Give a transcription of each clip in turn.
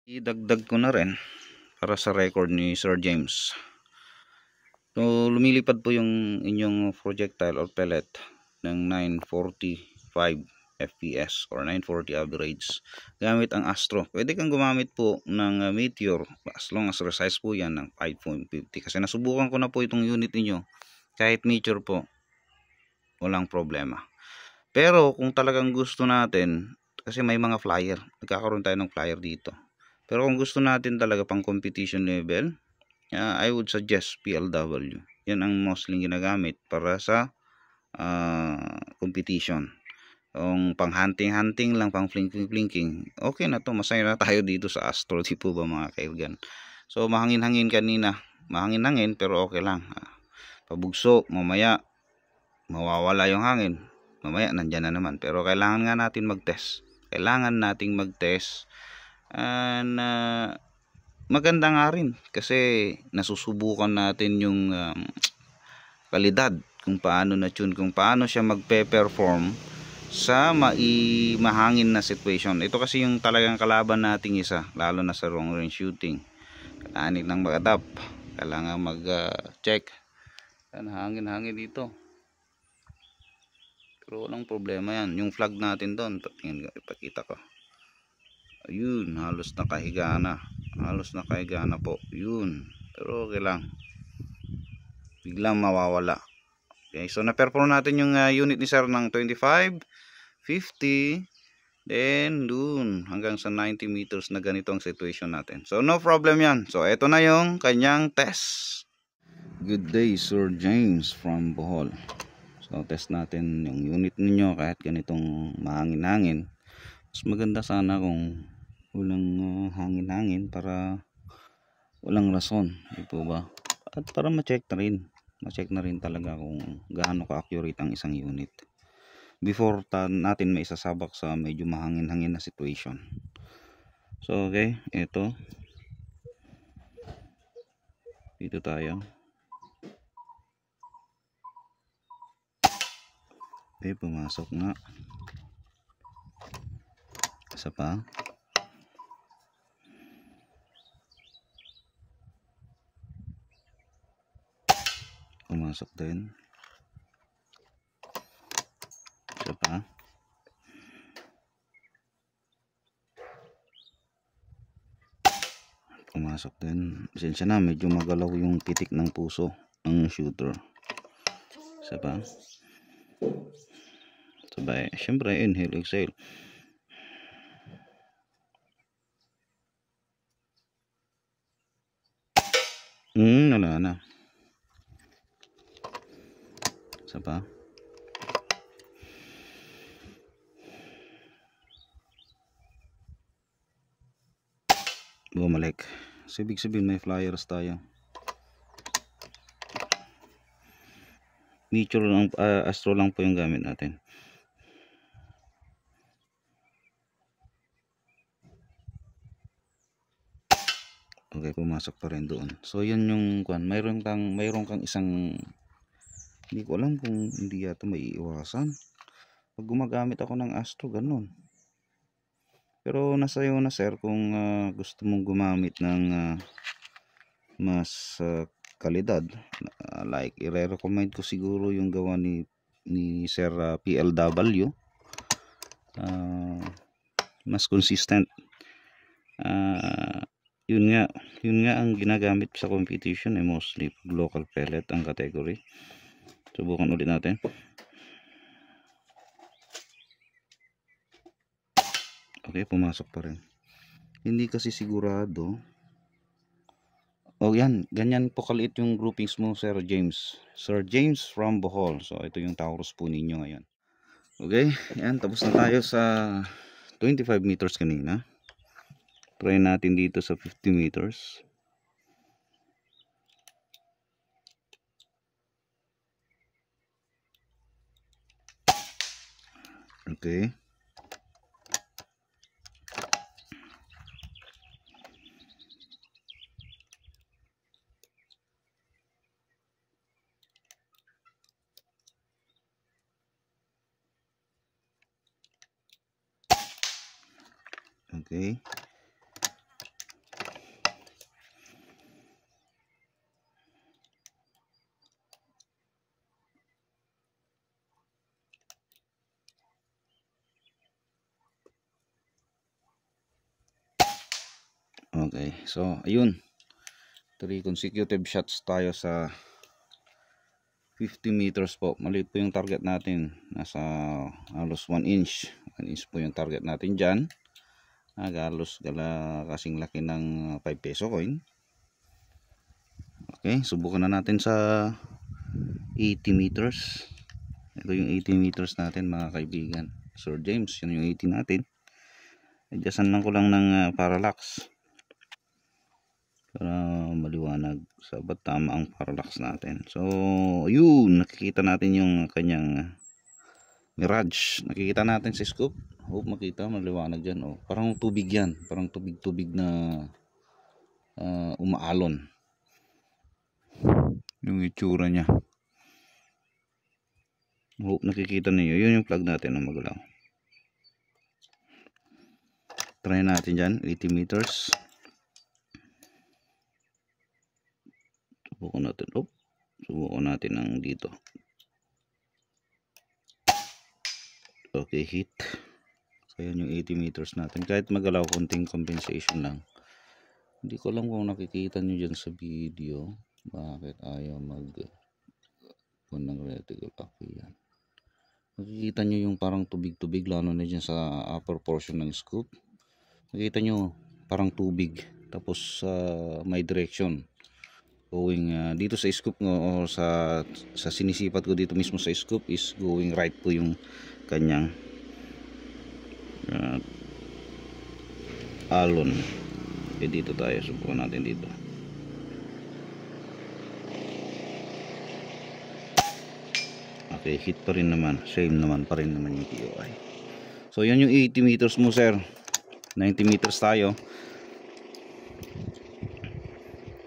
Idagdag ko na rin para sa record ni Sir James. So, lumilipad po yung inyong projectile or pellet ng 945 FPS or 940 average gamit ang Astro. Pwede kang gumamit po ng Meteor as long as resize po yan ng 5.50 kasi nasubukan ko na po itong unit ninyo. Kahit Meteor po, walang problema. Pero kung talagang gusto natin, kasi may mga flyer, nagkakaroon tayo ng flyer dito. Pero kung gusto natin talaga pang competition level, I would suggest PLW. Yan ang mostly ginagamit para sa competition. Kung pang hunting lang, pang flinking, okay na to. Masaya na tayo dito sa Astro, di po ba mga kailgan? So mahangin-hangin kanina, mahangin-hangin pero okay lang. Pabugso, mamaya mawawala yung hangin. Mamaya nandyan na naman. Pero kailangan nga natin mag-test. Kailangan nating mag-test. And maganda nga rin kasi nasusubukan natin yung kalidad kung paano na tune, kung paano siya magpe-perform sa mahangin na situation. Ito kasi yung talagang kalaban nating isa, lalo na sa long range shooting. Kailangan ng mag-adapt, kailangan mag-check. Hangin dito. Pero walang problema yan. Yung flag natin doon, ipakita ko. Ayun, halos nakahiga na. Po. Yun. Pero okay lang. Biglang mawawala. Okay, so na-perform natin yung unit ni Sir ng 25, 50, then dun hanggang sa 90 meters na ganito ang situation natin. So no problem yan. So eto na yung kanyang test. Good day, Sir James from Bohol. So test natin yung unit ninyo kahit ganitong mahangin-hangin. Mas maganda sana kung walang hangin-hangin para walang rason, di po ba? At para ma-check na rin talaga kung gaano ka-accurate ang isang unit before natin may isasabak sa medyo mahangin-hangin na situation. So okay, ito dito tayo. Okay, pumasok nga. Isa pa. Pumasok din. Isa pa. Pumasok din. Pasensya na, medyo magalaw yung pitik ng puso ng shooter. Isa pa. Sabay, syempre inhale, exhale. Wala na. Isa pa. Bumalik. So, ibig sabihin may flyers tayo. Meteor lang, Astro lang po yung gamit natin. Okay, pumasok pa rin doon. So yan yung mayroon kang isang, hindi ko alam kung hindi yata may iwasan. Pag gumagamit ako ng Astro, ganun. Pero nasa iyo na sir kung gusto mong gumamit ng mas kalidad. Like i-recommend ko siguro yung gawa ni Sir PLW. Mas consistent. Yun nga ang ginagamit sa competition mostly local pellet ang category. Subukan ulit natin. Okay, pumasok pa rin. Hindi kasi sigurado. Yan, ganyan po kaliit yung groupings mo, Sir James. Sir James from Bohol. So ito yung Taurus po ninyo ngayon. Okay, yan, tapos na tayo sa 25 meters kanina. Try natin dito sa 50 meters. Okay. Okay. Okay, so ayun, 3 consecutive shots tayo sa 50 meters po. Maliit po yung target natin, nasa halos 1 inch. 1 inch po yung target natin dyan. Halos kasing laki ng 5 peso coin. Okay, subukan na natin sa 80 meters. Ito yung 80 meters natin mga kaibigan. Sir James, yun yung 80 natin. Adjustan lang ko lang ng parallax para maliwanag sa tama ang parallax natin. So yun, nakikita natin yung kanyang mirage. Nakikita natin sa scope. Hope makita, maliwanag dyan. Oh, parang tubig yan, parang tubig na umaalon yung itsura nya. Hope nakikita niyo. Yun yung flag natin na magalaw. Try natin dyan, 80 meters. Subukan natin. Subukan natin ang dito. Okay, hit. So yun yung 80 meters natin. Kahit magalaw, konting compensation lang. Hindi ko alam kung nakikita nyo dyan sa video. Bakit ayaw ng reticle. Okay, yan. Nakikita nyo yung parang tubig-tubig, lalo na dyan sa upper portion ng scoop. Nakikita nyo parang tubig. Tapos may direction. Going dito sa scoop o sa sinisipat ko dito mismo sa scoop is going right po yung kanyang alon. Okay, dito tayo, subukan natin dito. Okay, hit pa rin naman, same naman pa rin naman yung POI. So yan yung 80 meters mo sir. 90 meters tayo.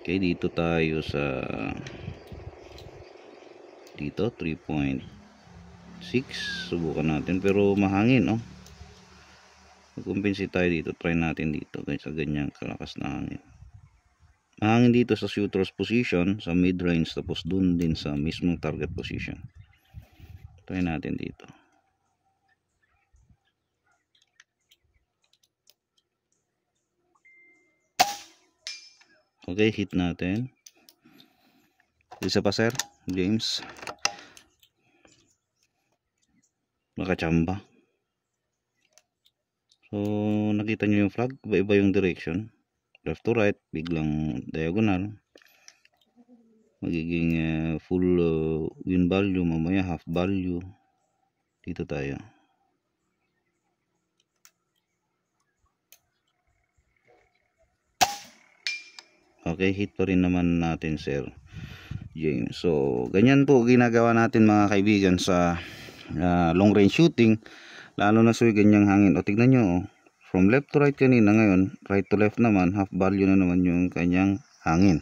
Okay, dito tayo sa dito 3.6. Subukan natin pero mahangin, oh. Mag-compensate tayo dito. Try natin dito guys sa ganyang kalakas na hangin. Mahangin dito sa shooter's position, sa mid range, tapos dun din sa mismong target position. Try natin dito. Okay, hit natin. Isa pa sir, James. Nakachamba. So nakita nyo yung flag, iba-iba yung direction. Left to right, biglang diagonal. Magiging full win value, mamaya half value. Dito tayo. Okay, hit pa rin naman natin sir James. So ganyan po ginagawa natin mga kaibigan sa long range shooting, lalo na sa ganyang hangin. O tignan nyo, from left to right kanina, ngayon right to left naman, half value na naman yung kanyang hangin.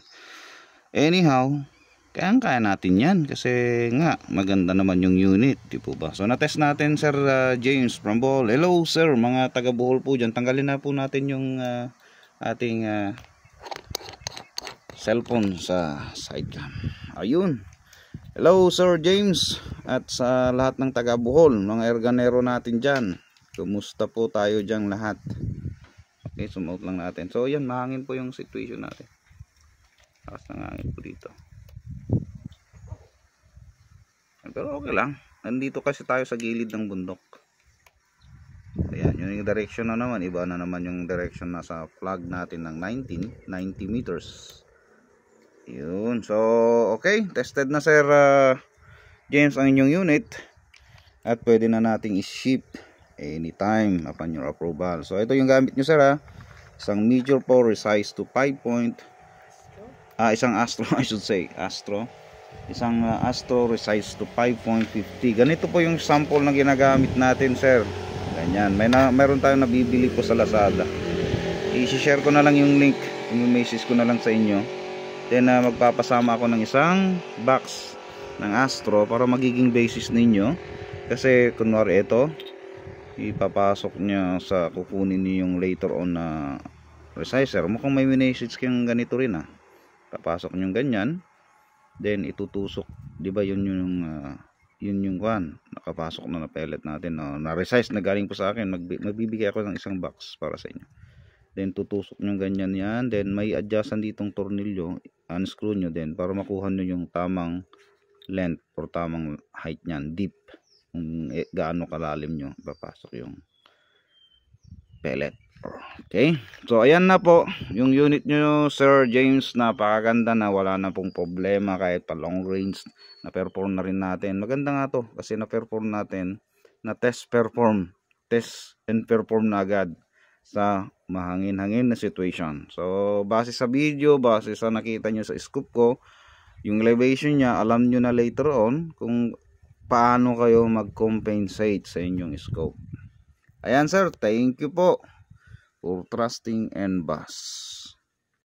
Anyhow, kaya natin yan kasi nga maganda naman yung unit, di po ba? So na-test natin sir James from Bohol. Hello sir, mga taga Bohol po dyan. Tanggalin na po natin yung ating cellphone sa sidecam. Ayun. Hello Sir James at sa lahat ng taga Bohol, mga erganero natin dyan. Kumusta po tayo dyan lahat? Okay, sumout lang natin. So yan, mahangin po yung situation natin. Lakas ng hangin po dito. Pero okay lang. Nandito kasi tayo sa gilid ng bundok. Ayan, yung direction na naman. Iba na naman yung direction na sa flag natin ng 90 meters. Yun. So, okay. Tested na Sir James ang inyong unit. At pwede na nating i-ship anytime upon your approval. So, ito yung gamit nyo sir ha. Isang major power resize to 5 point. Isang Astro I should say. Astro. Isang Astro resize to 5.50. Ganito po yung sample na ginagamit natin sir. Ganyan. Meron tayong nabibili po sa Lazada. I-share ko na lang yung link. I-message ko na lang sa inyo. Then magpapasama ako ng isang box ng Astro para magiging basis ninyo. Kasi kunwari ito, ipapasok niya sa kukunin niyo yung later on na resizer. Mukhang may message kayong ganito rin ha. Papasok niyo ganyan. Then itutusok, 'di ba? Yun yung kwan. Nakapasok na pellet natin na resize na galing po sa akin. Magbibigay ako ng isang box para sa inyo. then tutusok nyo ganyan yan, then may adjustan ditong tornilyo, unscrew nyo din para makuha nyo yung tamang length or tamang height nyan, deep, kung gaano kalalim nyo papasok yung pellet. Okay, so ayan na po yung unit nyo Sir James, napakaganda na, wala na pong problema kahit pa long range na perform na rin natin. Maganda nga to kasi na perform natin, na test and perform na agad sa mahangin-hangin na situation. So base sa video, base sa nakita nyo sa scoop ko, yung elevation nya, alam nyo na later on kung paano kayo mag-compensate sa inyong scope. Ayan sir, thank you po for trusting and bus.